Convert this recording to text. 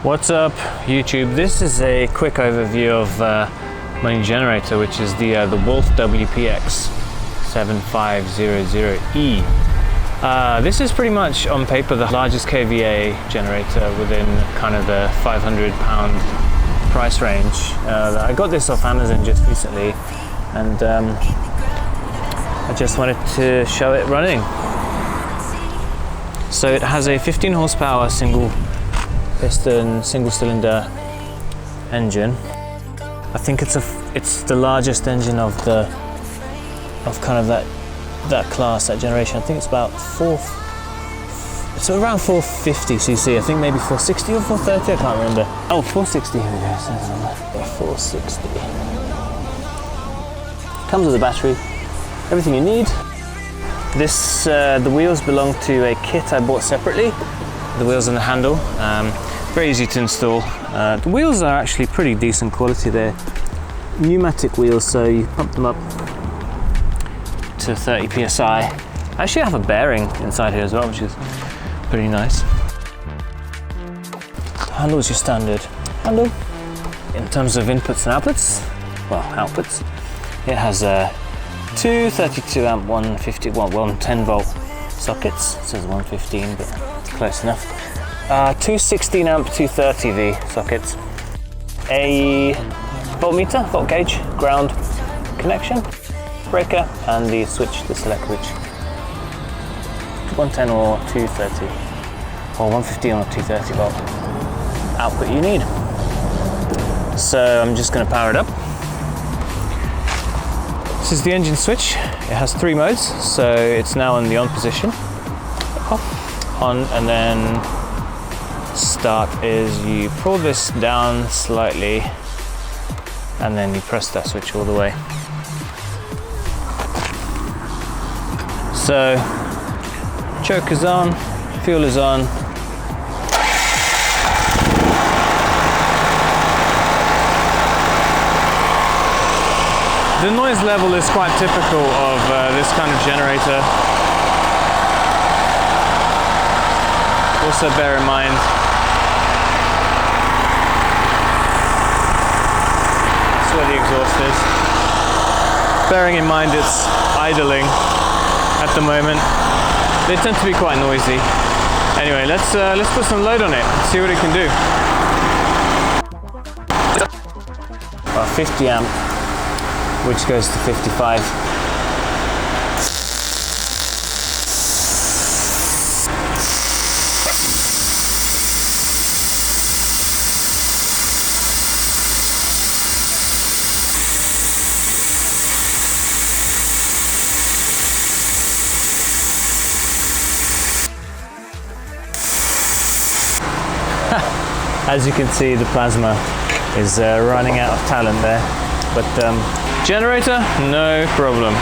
What's up YouTube? This is a quick overview of my new generator, which is the Wolf WPX7500E. This is pretty much on paper the largest kVA generator within kind of the £500 price range. I got this off Amazon just recently, and I just wanted to show it running. So it has a 15 horsepower single piston, single cylinder engine. I think it's the largest engine of kind of that class, that generation. I think it's about it's around 450 cc. I think maybe 460 or 430, I can't remember. Oh, 460, here we go. 460. Comes with a battery, everything you need. This, the wheels belong to a kit I bought separately. The wheels and the handle, very easy to install. The wheels are actually pretty decent quality. They're pneumatic wheels, so you pump them up to 30 psi. I actually have a bearing inside here as well, which is pretty nice. Handle is your standard handle. In terms of inputs and outputs, well, outputs, it has two 32 amp 110 volt sockets. It says 115, but it's close enough. Two 16 amp 230V sockets, a voltmeter, volt gauge, ground connection, breaker, and the switch to select which 110 or 230 or 115 or 230 volt output you need. So I'm just going to power it up. This is the engine switch. It has 3 modes, so it's now in the on position. Off, on, and then start is you pull this down slightly and then you press that switch all the way. So choke is on, fuel is on. The noise level is quite typical of this kind of generator. Also bear in mind that's where the exhaust is. Bearing in mind it's idling at the moment. They tend to be quite noisy. Anyway, let's put some load on it and see what it can do. 50 amp, which goes to 55. As you can see, the plasma is running out of talent there, but generator, no problem.